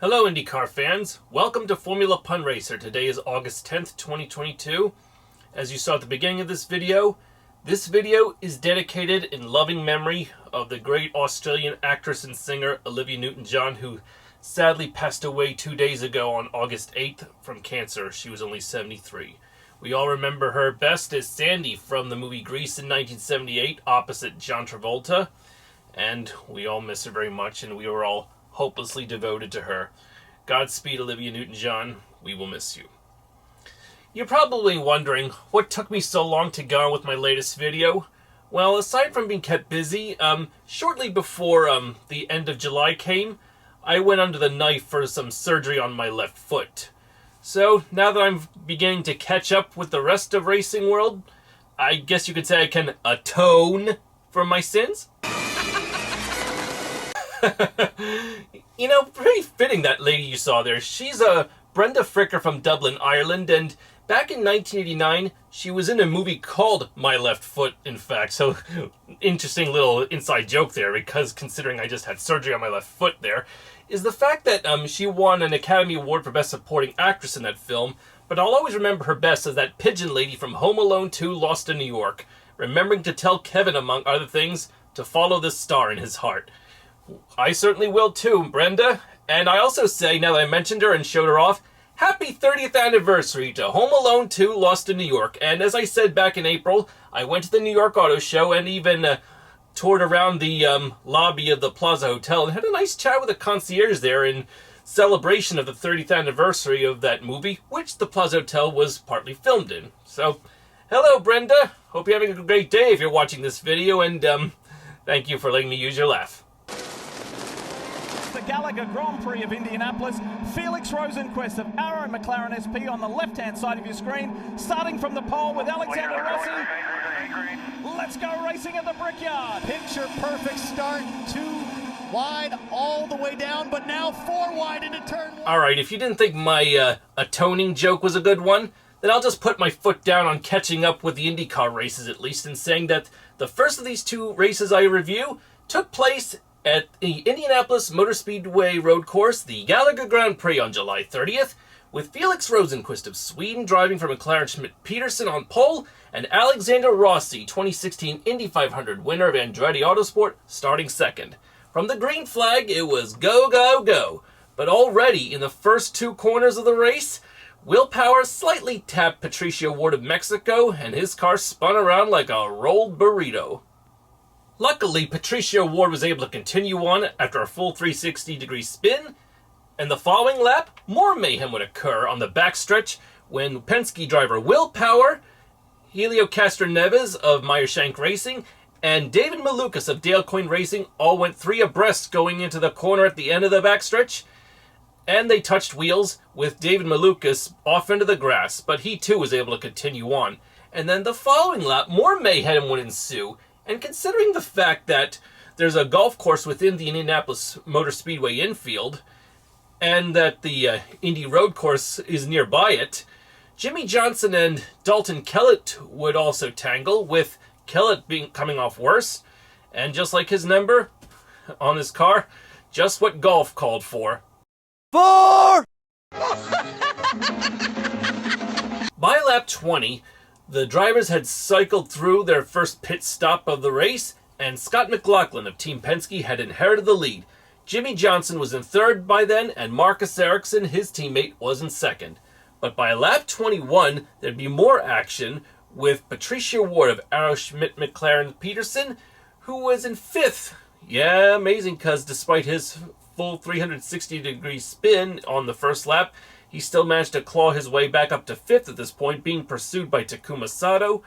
Hello IndyCar fans, welcome to Formula Pun Racer. Today is August 10th, 2022. As you saw at the beginning of this video is dedicated in loving memory of the great Australian actress and singer Olivia Newton-John, who sadly passed away 2 days ago on August 8th from cancer. She was only 73. We all remember her best as Sandy from the movie Grease in 1978 opposite John Travolta, and we all miss her very much, and we were all hopelessly devoted to her. Godspeed, Olivia Newton-John. We will miss you. You're probably wondering what took me so long to go on with my latest video. Well, aside from being kept busy, shortly before the end of July came, I went under the knife for some surgery on my left foot. So now that I'm beginning to catch up with the rest of racing world, I guess you could say I can atone for my sins. Pretty fitting, that lady you saw there. She's Brenda Fricker from Dublin, Ireland, and back in 1989, she was in a movie called My Left Foot, in fact. So, interesting little inside joke there, because considering I just had surgery on my left foot there, is the fact that she won an Academy Award for Best Supporting Actress in that film, but I'll always remember her best as that pigeon lady from Home Alone 2, Lost in New York, remembering to tell Kevin, among other things, to follow the star in his heart. I certainly will too, Brenda. And I also say, now that I mentioned her and showed her off, happy 30th anniversary to Home Alone 2, Lost in New York. And as I said back in April, I went to the New York Auto Show and even toured around the lobby of the Plaza Hotel and had a nice chat with the concierge there in celebration of the 30th anniversary of that movie, which the Plaza Hotel was partly filmed in. So, hello Brenda. Hope you're having a great day if you're watching this video, and thank you for letting me use your laugh. The Gallagher Grand Prix of Indianapolis. Felix Rosenqvist of Arrow McLaren SP on the left-hand side of your screen, starting from the pole with Alexander Rossi. Let's go racing at the Brickyard. Picture perfect start, 2 wide all the way down, but now 4 wide into turn 1. Alright, if you didn't think my atoning joke was a good one, then I'll just put my foot down on catching up with the IndyCar races at least, and saying that the first of these 2 races I review took place at the Indianapolis Motor Speedway road course, the Gallagher Grand Prix, on July 30th, with Felix Rosenqvist of Sweden driving for McLaren Schmidt-Peterson on pole, and Alexander Rossi, 2016 Indy 500 winner of Andretti Autosport, starting second. From the green flag, it was go, go, go. But already in the first 2 corners of the race, Will Power slightly tapped Patricio Ward of Mexico, and his car spun around like a rolled burrito. Luckily, Patricio Ward was able to continue on after a full 360-degree spin, and the following lap, more mayhem would occur on the backstretch when Penske driver Will Power, Helio Castroneves of Meyer-Shank Racing, and David Malukas of Dale Coyne Racing all went 3 abreast going into the corner at the end of the backstretch, and they touched wheels with David Malukas off into the grass, but he too was able to continue on. And then the following lap, more mayhem would ensue. And considering the fact that there's a golf course within the Indianapolis Motor Speedway infield, and that the Indy road course is nearby it, Jimmy Johnson and Dalton Kellett would also tangle, with Kellett coming off worse, and just like his number on his car, just what golf called for. 4! By lap 20, the drivers had cycled through their first pit stop of the race, and Scott McLaughlin of Team Penske had inherited the lead. Jimmy Johnson was in third by then, and Marcus Ericsson, his teammate, was in second. But by lap 21, there'd be more action, with Patricio Ward of Arrow Schmidt McLaren Peterson, who was in 5th. Yeah, amazing, because despite his full 360-degree spin on the first lap, he still managed to claw his way back up to 5th at this point, being pursued by Takuma Sato,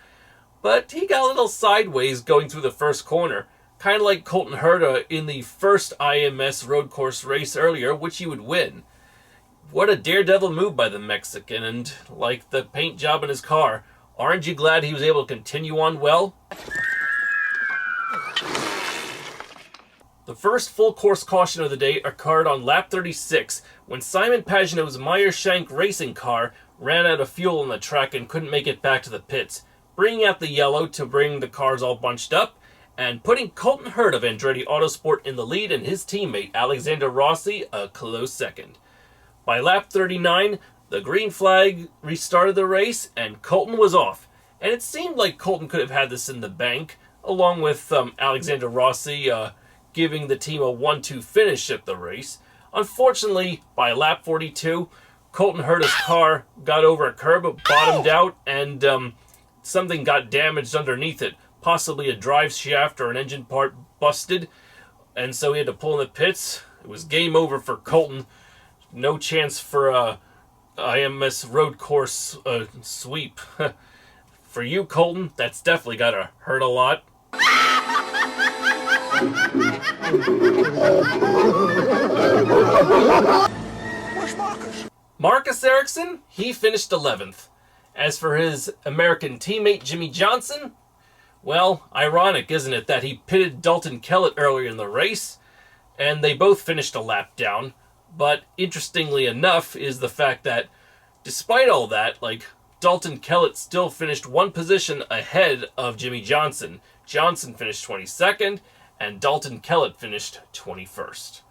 but he got a little sideways going through the first corner, kind of like Colton Herta in the first IMS road course race earlier, which he would win. What a daredevil move by the Mexican, and like the paint job in his car, aren't you glad he was able to continue on well? The first full course caution of the day occurred on lap 36 when Simon Pagenaud's Meyer-Shank Racing car ran out of fuel on the track and couldn't make it back to the pits, bringing out the yellow to bring the cars all bunched up, and putting Colton Herta of Andretti Autosport in the lead and his teammate Alexander Rossi a close second. By lap 39, the green flag restarted the race and Colton was off. And it seemed like Colton could have had this in the bank, along with Alexander Rossi giving the team a 1-2 finish at the race. Unfortunately, by lap 42, Colton Herta's car got over a curb, bottomed out, and something got damaged underneath it. Possibly a drive shaft or an engine part busted, and so he had to pull in the pits. It was game over for Colton. No chance for a IMS road course sweep. For you, Colton, that's definitely gotta hurt a lot. Where's Marcus? Marcus Ericsson, he finished 11th. As for his American teammate Jimmy Johnson, well, ironic, isn't it, that he pitted Dalton Kellett earlier in the race, and they both finished a lap down. But interestingly enough is the fact that despite all that, Dalton Kellett still finished one position ahead of Jimmy Johnson. Johnson finished 22nd, and Dalton Kellett finished 21st.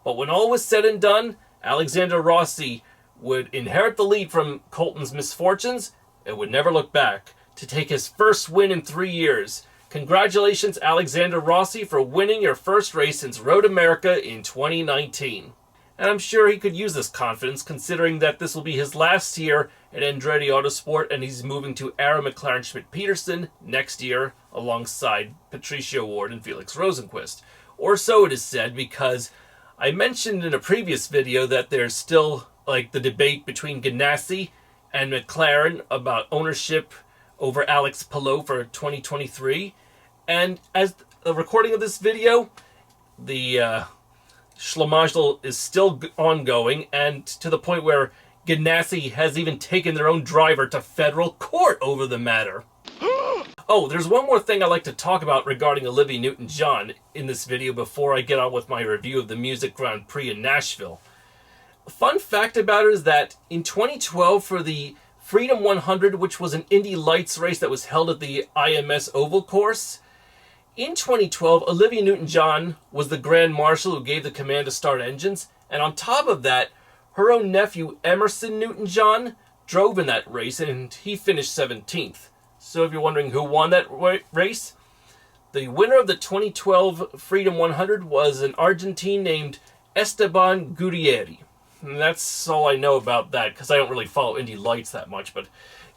But when all was said and done, Alexander Rossi would inherit the lead from Colton's misfortunes and would never look back to take his first win in 3 years. Congratulations, Alexander Rossi, for winning your first race since Road America in 2019. And I'm sure he could use this confidence, considering that this will be his last year at Andretti Autosport, and he's moving to Arrow McLaren Schmidt-Peterson next year, alongside Patricio Ward and Felix Rosenqvist. Or so it is said, because I mentioned in a previous video that there's still, the debate between Ganassi and McLaren about ownership over Alex Palou for 2023. And as the recording of this video, the Schlamazel is still ongoing, and to the point where Ganassi has even taken their own driver to federal court over the matter. Oh, there's one more thing I'd like to talk about regarding Olivia Newton-John in this video before I get on with my review of the Music Grand Prix in Nashville. A fun fact about her is that in 2012 for the Freedom 100, which was an Indy Lights race that was held at the IMS Oval Course, in 2012, Olivia Newton-John was the Grand Marshal who gave the command to start engines, and on top of that, her own nephew Emerson Newton-John drove in that race, and he finished 17th. So if you're wondering who won that race, the winner of the 2012 Freedom 100 was an Argentine named Esteban Gutierrez. And that's all I know about that, because I don't really follow Indy Lights that much, but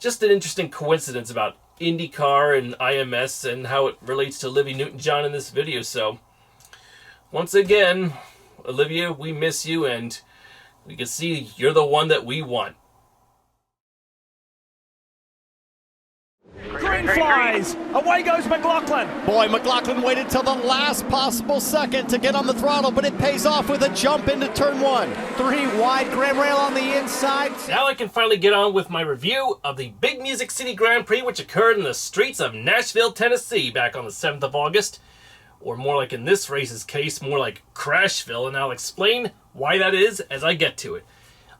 just an interesting coincidence about Indycar and IMS and how it relates to Olivia Newton-John in this video. So, once again, Olivia, we miss you, and we can see you're the one that we want. Green flies. Away goes McLaughlin. Boy, McLaughlin waited till the last possible second to get on the throttle, but it pays off with a jump into turn one. 3 wide, Graham Rail on the inside. Now I can finally get on with my review of the Big Music City Grand Prix, which occurred in the streets of Nashville, Tennessee back on the 7th of August. Or more like in this race's case, more like Crashville, and I'll explain why that is as I get to it.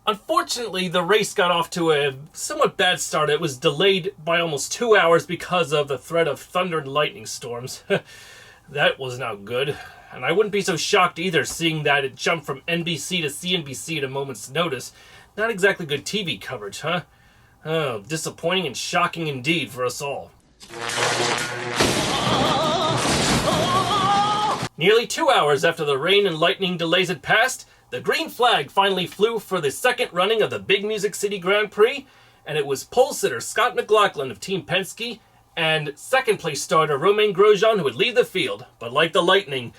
Unfortunately, the race got off to a somewhat bad start. It was delayed by almost 2 hours because of the threat of thunder and lightning storms. That was not good. And I wouldn't be so shocked either, seeing that it jumped from NBC to CNBC at a moment's notice. Not exactly good TV coverage, huh? Oh, disappointing and shocking indeed for us all. Nearly 2 hours after the rain and lightning delays had passed, the green flag finally flew for the second running of the Big Music City Grand Prix, and it was pole sitter Scott McLaughlin of Team Penske and second place starter Romain Grosjean who would lead the field. But like the lightning,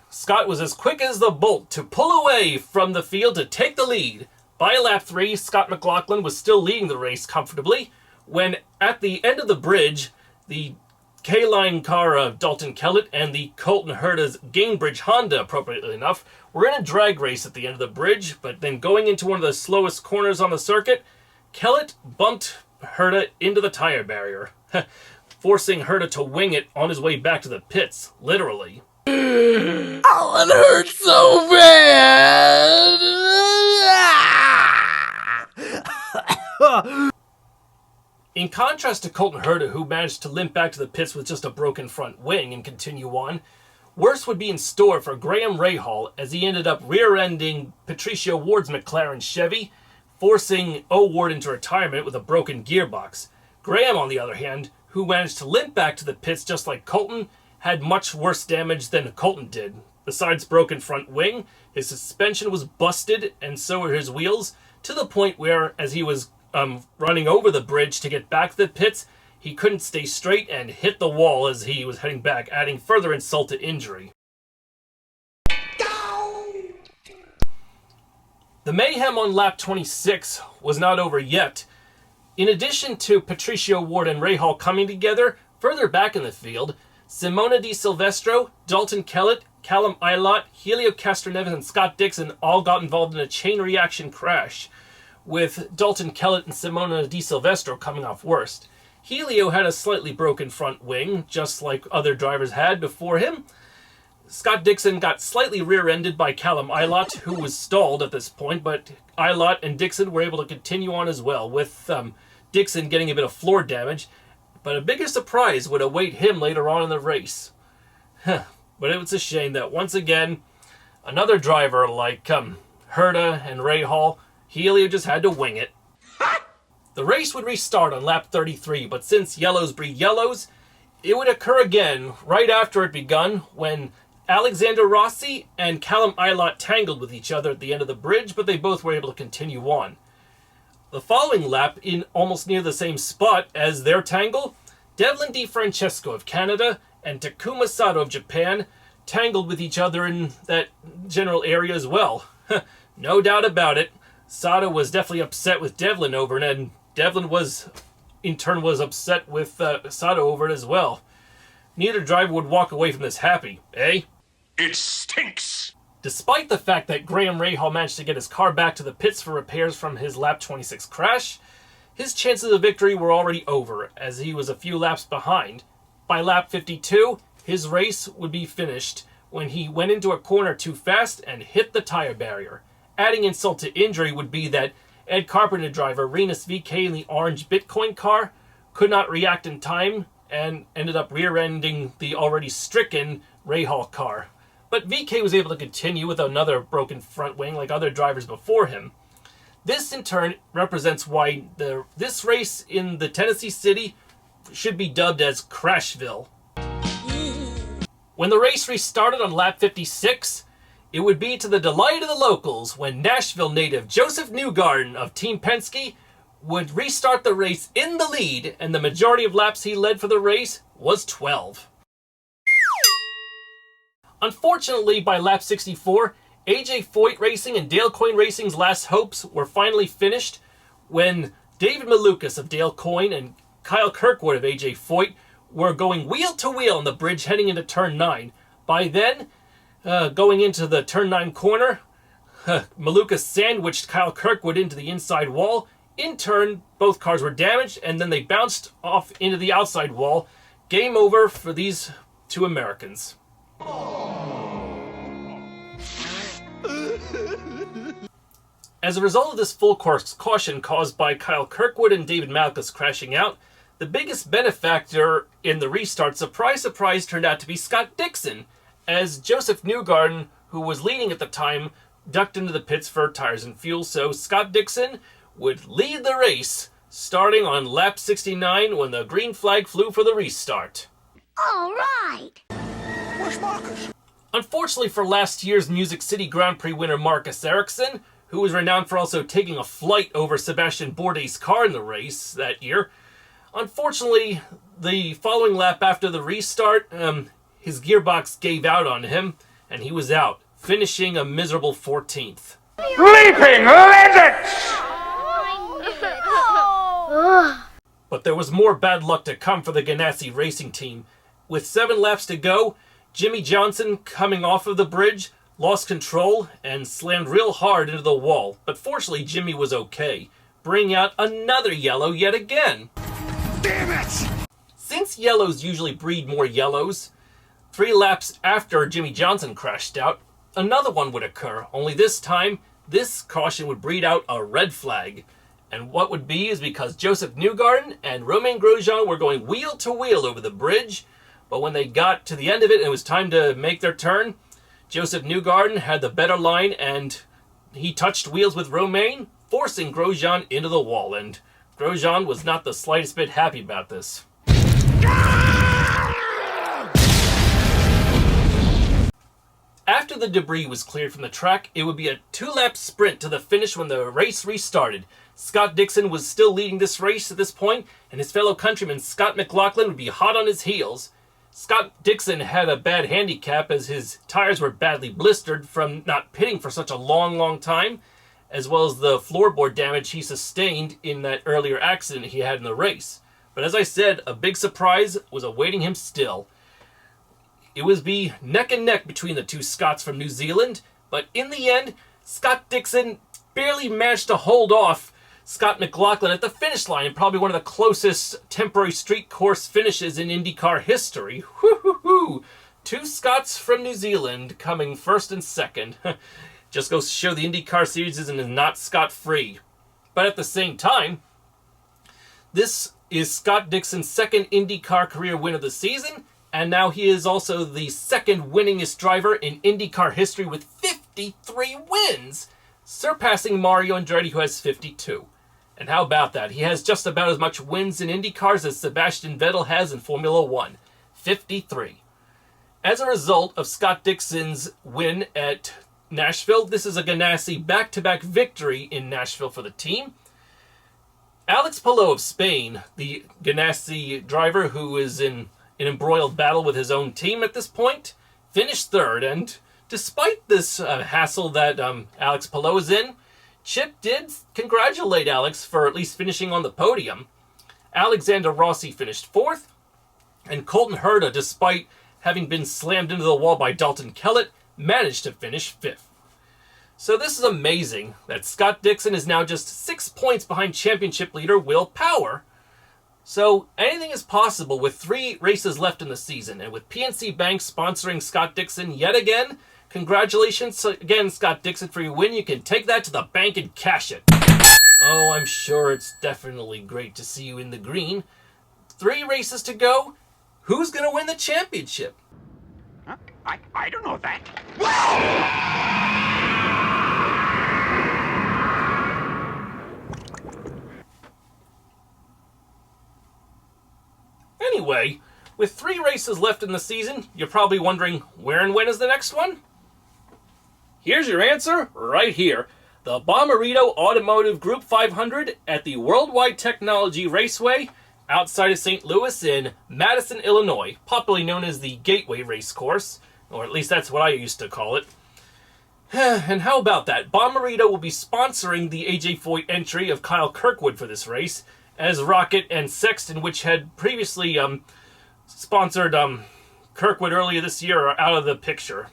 Scott was as quick as the bolt to pull away from the field to take the lead. By lap 3, Scott McLaughlin was still leading the race comfortably when at the end of the bridge, the K-Line car of Dalton Kellett and the Colton Herta's Gainbridge Honda, appropriately enough, were in a drag race at the end of the bridge, but then going into one of the slowest corners on the circuit, Kellett bumped Herta into the tire barrier, forcing Herta to wing it on his way back to the pits, literally. Oh, it hurts so bad! In contrast to Colton Herta, who managed to limp back to the pits with just a broken front wing and continue on, worse would be in store for Graham Rahal as he ended up rear-ending Patricio Ward's McLaren Chevy, forcing Ward into retirement with a broken gearbox. Graham, on the other hand, who managed to limp back to the pits just like Colton, had much worse damage than Colton did. Besides broken front wing, his suspension was busted and so were his wheels, to the point where, as he was running over the bridge to get back to the pits, he couldn't stay straight and hit the wall as he was heading back, adding further insult to injury. The mayhem on lap 26 was not over yet. In addition to Patricio Ward and Rahal coming together, further back in the field, Simona Di Silvestro, Dalton Kellett, Callum Ilott, Helio Castroneves, and Scott Dixon all got involved in a chain reaction crash, with Dalton Kellett and Simona Di Silvestro coming off worst. Helio had a slightly broken front wing, just like other drivers had before him. Scott Dixon got slightly rear-ended by Callum Ilott, who was stalled at this point, but Ilott and Dixon were able to continue on as well, with Dixon getting a bit of floor damage. But a bigger surprise would await him later on in the race. But it was a shame that once again, another driver like Herta and Rahal, Helio just had to wing it. The race would restart on lap 33, but since yellows breed yellows, it would occur again right after it begun when Alexander Rossi and Callum Ilott tangled with each other at the end of the bridge, but they both were able to continue on. The following lap, in almost near the same spot as their tangle, Devlin DiFrancesco of Canada and Takuma Sato of Japan tangled with each other in that general area as well. No doubt about it. Sato was definitely upset with Devlin over it, and Devlin in turn was upset with Sato over it as well. Neither driver would walk away from this happy, eh? It stinks! Despite the fact that Graham Rahal managed to get his car back to the pits for repairs from his lap 26 crash, his chances of victory were already over, as he was a few laps behind. By lap 52, his race would be finished when he went into a corner too fast and hit the tire barrier. Adding insult to injury would be that Ed Carpenter driver Rinus VK in the orange Bitcoin car could not react in time and ended up rear-ending the already stricken Rahal car. But VK was able to continue with another broken front wing like other drivers before him. This in turn represents why this race in the Tennessee City should be dubbed as Crashville. When the race restarted on lap 56, it would be to the delight of the locals when Nashville native Joseph Newgarden of Team Penske would restart the race in the lead, and the majority of laps he led for the race was 12. Unfortunately, by lap 64, AJ Foyt Racing and Dale Coyne Racing's last hopes were finally finished when David Malukas of Dale Coyne and Kyle Kirkwood of AJ Foyt were going wheel to wheel on the bridge heading into turn 9. By then, going into the turn 9 corner, Malukas sandwiched Kyle Kirkwood into the inside wall. In turn, both cars were damaged, and then they bounced off into the outside wall. Game over for these two Americans. As a result of this full course caution caused by Kyle Kirkwood and David Malukas crashing out, the biggest benefactor in the restart, surprise, surprise, turned out to be Scott Dixon, as Joseph Newgarden, who was leading at the time, ducked into the pits for tires and fuel, so Scott Dixon would lead the race, starting on lap 69 when the green flag flew for the restart. All right! Where's Marcus? Unfortunately for last year's Music City Grand Prix winner Marcus Ericsson, who was renowned for also taking a flight over Sebastian Bourdais' car in the race that year, unfortunately, the following lap after the restart, his gearbox gave out on him, and he was out, finishing a miserable 14th. Leaping legends! But there was more bad luck to come for the Ganassi racing team. With 7 laps to go, Jimmy Johnson, coming off of the bridge, lost control and slammed real hard into the wall. But fortunately, Jimmy was okay, bringing out another yellow yet again. Damn it! Since yellows usually breed more yellows, 3 laps after Jimmy Johnson crashed out, another one would occur, only this time, this caution would breed out a red flag. And what would be is because Joseph Newgarden and Romain Grosjean were going wheel to wheel over the bridge, but when they got to the end of it and it was time to make their turn, Joseph Newgarden had the better line and he touched wheels with Romain, forcing Grosjean into the wall, and Grosjean was not the slightest bit happy about this. After the debris was cleared from the track, it would be a 2-lap sprint to the finish when the race restarted. Scott Dixon was still leading this race at this point, and his fellow countryman Scott McLaughlin would be hot on his heels. Scott Dixon had a bad handicap as his tires were badly blistered from not pitting for such a long time, as well as the floorboard damage he sustained in that earlier accident he had in the race. But as I said, a big surprise was awaiting him still. It was be neck and neck between the two Scots from New Zealand, but in the end, Scott Dixon barely managed to hold off Scott McLaughlin at the finish line in probably one of the closest temporary street course finishes in IndyCar history. Woo-hoo-hoo! Two Scots from New Zealand coming first and second. Just goes to show the IndyCar series is not scot-free. But at the same time, this is Scott Dixon's second IndyCar career win of the season, and now he is also the second winningest driver in IndyCar history with 53 wins, surpassing Mario Andretti, who has 52. And how about that? He has just about as much wins in IndyCars as Sebastian Vettel has in Formula One. 53. As a result of Scott Dixon's win at Nashville, this is a Ganassi back-to-back victory in Nashville for the team. Alex Palou of Spain, the Ganassi driver who is in an embroiled battle with his own team at this point, finished third, and despite this hassle that Alex Palou is in, Chip did congratulate Alex for at least finishing on the podium. Alexander Rossi finished fourth, and Colton Herta, despite having been slammed into the wall by Dalton Kellett, managed to finish fifth. So this is amazing that Scott Dixon is now just 6 points behind championship leader Will Power. So anything is possible with 3 races left in the season, and with PNC Bank sponsoring Scott Dixon yet again, congratulations again, Scott Dixon, for your win. You can take that to the bank and cash it. Oh, I'm sure it's definitely great to see you in the green. 3 races to go. Who's going to win the championship? Huh? I don't know that. Anyway, with 3 races left in the season, you're probably wondering, where and when is the next one? Here's your answer, right here. The Bommarito Automotive Group 500 at the Worldwide Technology Raceway outside of St. Louis in Madison, Illinois, popularly known as the Gateway Racecourse, or at least that's what I used to call it. And how about that? Bommarito will be sponsoring the AJ Foyt entry of Kyle Kirkwood for this race, as Rocket and Sexton, which had previously sponsored Kirkwood earlier this year, are out of the picture.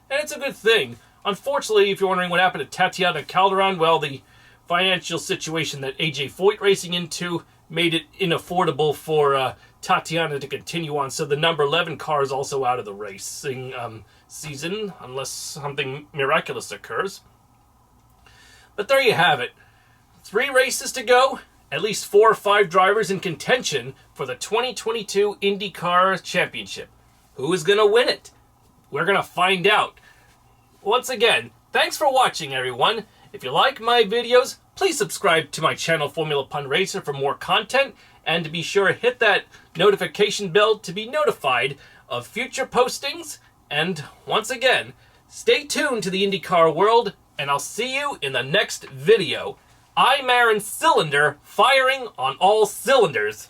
And it's a good thing. Unfortunately, if you're wondering what happened to Tatiana Calderon, well, the financial situation that AJ Foyt racing into made it unaffordable for Tatiana to continue on, so the number 11 car is also out of the racing season, unless something miraculous occurs. But there you have it. 3 races to go. At least 4 or 5 drivers in contention for the 2022 IndyCar Championship. Who is going to win it? We're going to find out. Once again, thanks for watching, everyone. If you like my videos, please subscribe to my channel, Formula Pun Racer, for more content, and to be sure to hit that notification bell to be notified of future postings. And once again, stay tuned to the IndyCar world, and I'll see you in the next video. I'm Aaron Cylinder, firing on all cylinders.